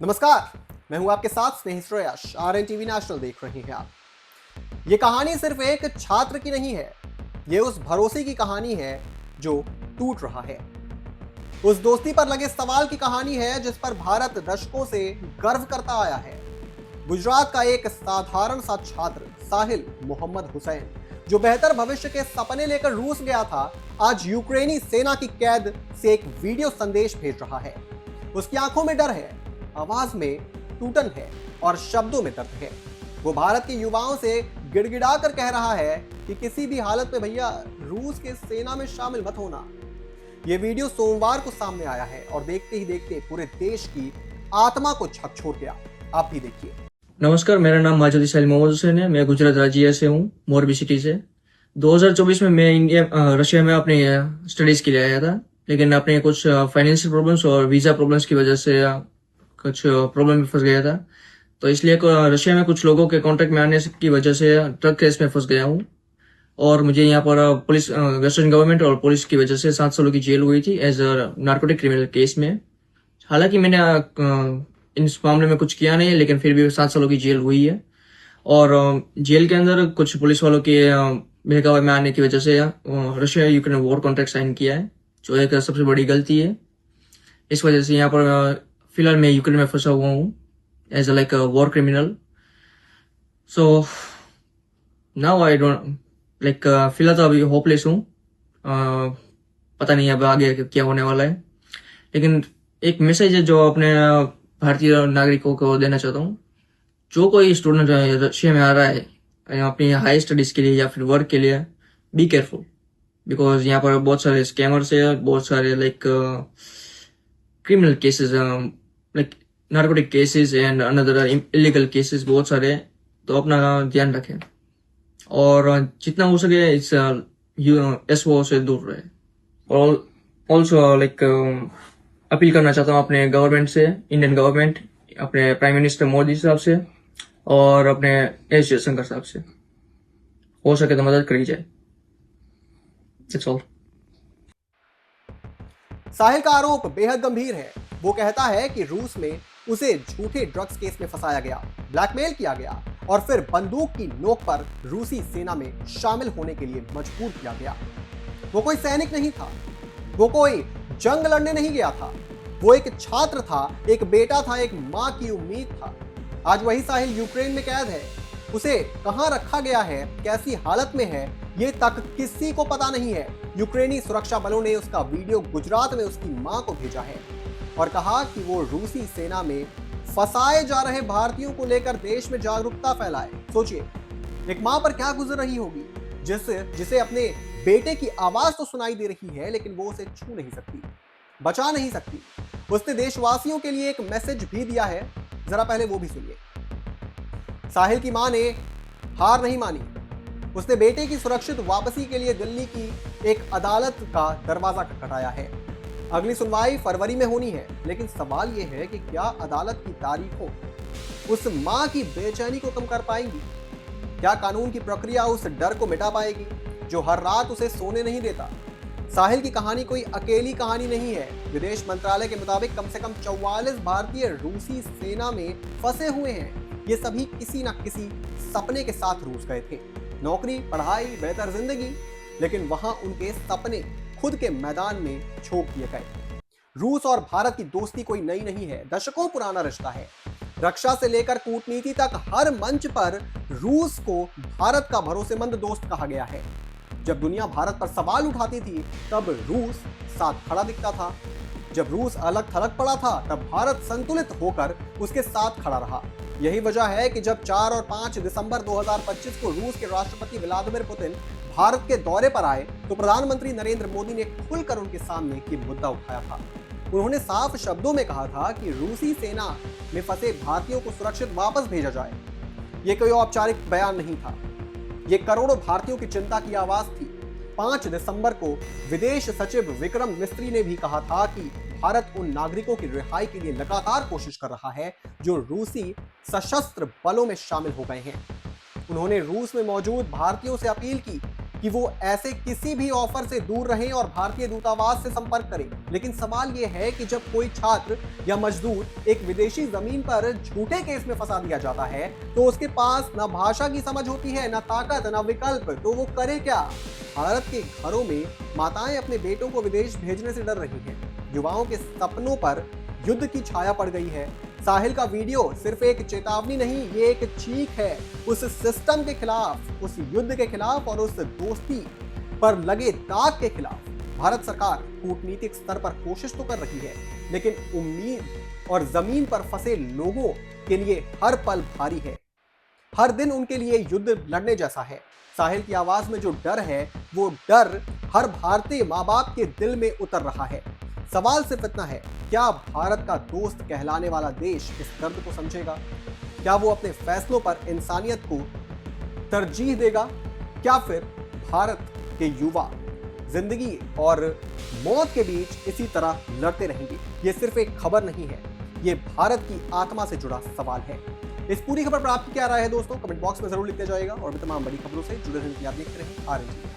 नमस्कार, मैं हूं आपके साथ स्नेही श्रेयस। आरएन टीवी नेशनल देख रहे हैं आप। ये कहानी सिर्फ एक छात्र की नहीं है, ये उस भरोसे की कहानी है जो टूट रहा है। उस दोस्ती पर लगे सवाल की कहानी है जिस पर भारत दशकों से गर्व करता आया है। गुजरात का एक साधारण सा छात्र साहिल मोहम्मद हुसैन, जो बेहतर भविष्य के सपने लेकर रूस गया था, आज यूक्रेनी सेना की कैद से एक वीडियो संदेश भेज रहा है। उसकी आंखों में डर है, आवाज में टूटन है और शब्दों में दर्द है। वो भारत के युवाओं से गिड़गिड़ा कर कह रहा है कि किसी भी हालत में भैया रूस के सेना में शामिल मत होना। ये वीडियो सोमवार को सामने आया है और देखते ही देखते पूरे देश की आत्मा को झकझोर गया। आप भी देखिए। नमस्कार, मेरा नाम माजदी साहिल मोहम्मद हुसैन है। मैं गुजरात राज्य से हूँ, मोरबी सिटी से। 2024 में मैं रशिया में अपनी स्टडीज के लिए आया था, लेकिन अपने कुछ फाइनेंशियल प्रॉब्लम्स और वीजा प्रॉब्लम्स की वजह से कुछ प्रॉब्लम में फंस गया था। तो इसलिए रशिया में कुछ लोगों के कॉन्टेक्ट में आने की वजह से ड्रग केस में फंस गया हूँ और मुझे यहाँ पर पुलिस, वेस्टर्न गवर्नमेंट और पुलिस की वजह से 7 सालों की जेल हुई थी as a narcotic criminal case में। हालांकि मैंने इस मामले में कुछ किया नहीं है, लेकिन फिर भी 7 सालों की जेल हुई है। और जेल के अंदर कुछ पुलिस वालों के बहकावे में आने की वजह से Russia Ukraine war contract sign किया है, जो एक सबसे बड़ी गलती है। इस वजह से यहाँ पर फिलहाल मैं यूक्रेन में फंसा हुआ हूँ as like war criminal. So now I don't like, फिलहाल तो अभी होपलेस हूँ। पता नहीं अब आगे क्या होने वाला है, लेकिन एक मैसेज है जो अपने भारतीय नागरिकों को देना चाहता हूँ। जो कोई स्टूडेंट रशिया में आ रहा है अपनी हाई स्टडीज के लिए या फिर वर्क के लिए, बी केयरफुल, बिकॉज यहाँ पर बहुत सारे स्कैमर्स है, बहुत सारे like criminal cases, like narcotic cases and another illegal cases बहुत सारे हैं। तो अपना ध्यान रखें और जितना हो सके इस एसओ से दूर रहे। और ऑल्सो लाइक अपील करना चाहता हूँ अपने गवर्नमेंट से, इंडियन गवर्नमेंट, अपने प्राइम मिनिस्टर मोदी साहब से और अपने एस जयशंकर साहब से, हो सके तो मदद करी जाए। That's all. साहिल का आरोप बेहद गंभीर है। वो कहता है कि रूस में उसे झूठे ड्रग्स केस में फंसाया गया, ब्लैकमेल किया गया और फिर बंदूक की नोक पर रूसी सेना में शामिल होने के लिए मजबूर किया गया। वो कोई सैनिक नहीं था, वो कोई जंग लड़ने नहीं गया था, वो एक छात्र था, एक बेटा था, एक मां की उम्मीद था। आज वही साहिल यूक्रेन में कैद है। उसे कहां रखा गया है, कैसी हालत में है, ये तक किसी को पता नहीं है। यूक्रेनी सुरक्षा बलों ने उसका वीडियो गुजरात में उसकी मां को भेजा है और कहा कि वो रूसी सेना में फंसाए जा रहे भारतीयों को लेकर देश में जागरूकता फैलाए। सोचिए, एक मां पर क्या गुजर रही होगी जिसे अपने बेटे की आवाज तो सुनाई दे रही है, लेकिन वो उसे छू नहीं सकती, बचा नहीं सकती। उसने देशवासियों के लिए एक मैसेज भी दिया है, जरा पहले वो भी सुनिए। साहिल की मां ने हार नहीं मानी। उसने बेटे की सुरक्षित वापसी के लिए दिल्ली की एक अदालत का दरवाजा खटखटाया है। अगली सुनवाई फरवरी में होनी है, लेकिन सवाल यह है कि क्या अदालत की तारीखों उस मां की बेचैनी को कम कर पाएंगी? क्या कानून की प्रक्रिया उस डर को मिटा पाएगी जो हर रात उसे सोने नहीं देता? साहिल की कहानी कोई अकेली कहानी नहीं है। विदेश मंत्रालय के मुताबिक कम से कम 44 भारतीय रूसी सेना में फंसे हुए हैं। ये सभी किसी न किसी सपने के साथ रूस गए थे, नौकरी, पढ़ाई, बेहतर जिंदगी, लेकिन वहां उनके सपने खुद के मैदान में झोंक दिए गए। रूस और भारत की दोस्ती कोई नई नहीं है, दशकों पुराना रिश्ता है। रक्षा से लेकर कूटनीति तक हर मंच पर रूस को भारत का भरोसेमंद दोस्त कहा गया है। जब दुनिया भारत पर सवाल उठाती थी तब रूस साथ खड़ा दिखता था। जब रूस अलग थलग पड़ा था तब भारत संतुलित होकर उसके साथ खड़ा रहा। यही वजह है कि जब 4 और 5 दिसंबर 2025 को रूस के राष्ट्रपति व्लादिमीर पुतिन भारत के दौरे पर आए तो प्रधानमंत्री नरेंद्र मोदी ने खुलकर उनके सामने ये मुद्दा उठाया था। उन्होंने साफ शब्दों में कहा था कि रूसी सेना में फंसे भारतीयों को सुरक्षित वापस भेजा जाए। ये कोई औपचारिक बयान नहीं था, ये करोड़ों भारतीयों की चिंता की आवाज थी। 5 दिसंबर को विदेश सचिव विक्रम मिस्त्री ने भी कहा था कि भारत उन नागरिकों की रिहाई के लिए लगातार कोशिश कर रहा है जो रूसी सशस्त्र बलों में शामिल हो गए हैं। उन्होंने रूस में मौजूद भारतीयों से अपील की कि वो ऐसे किसी भी ऑफर से दूर रहें और भारतीय दूतावास से संपर्क करें। लेकिन सवाल ये है कि जब कोई छात्र या मजदूर एक विदेशी जमीन पर झूठे केस में फंसा दिया जाता है तो उसके पास ना भाषा की समझ होती है, ना ताकत, ना विकल्प, तो वो करे क्या? भारत के घरों में माताएं अपने बेटों को विदेश भेजने से डर रही हैं। युवाओं के सपनों पर युद्ध की छाया पड़ गई है। साहिल का वीडियो सिर्फ एक चेतावनी नहीं, ये एक चीख है उस सिस्टम के खिलाफ, उस युद्ध के खिलाफ और उस दोस्ती पर लगे दाग के खिलाफ। भारत सरकार कूटनीतिक स्तर पर कोशिश तो कर रही है, लेकिन उम्मीद और जमीन पर फंसे लोगों के लिए हर पल भारी है। हर दिन उनके लिए युद्ध लड़ने जैसा है। साहिल की आवाज में जो डर है, वो डर हर भारतीय माँ बाप के दिल में उतर रहा है। सवाल सिर्फ इतना है, क्या भारत का दोस्त कहलाने वाला देश इस दर्द को समझेगा? क्या वो अपने फैसलों पर इंसानियत को तरजीह देगा? क्या फिर भारत के युवा जिंदगी और मौत के बीच इसी तरह लड़ते रहेंगे? ये सिर्फ एक खबर नहीं है, ये भारत की आत्मा से जुड़ा सवाल है। इस पूरी खबर पर आपकी क्या राय है दोस्तों? कमेंट बॉक्स में जरूर लिखते जाइएगा और भी तमाम बड़ी खबरों से जुड़े रहने के लिए आप देखते रहें RNG।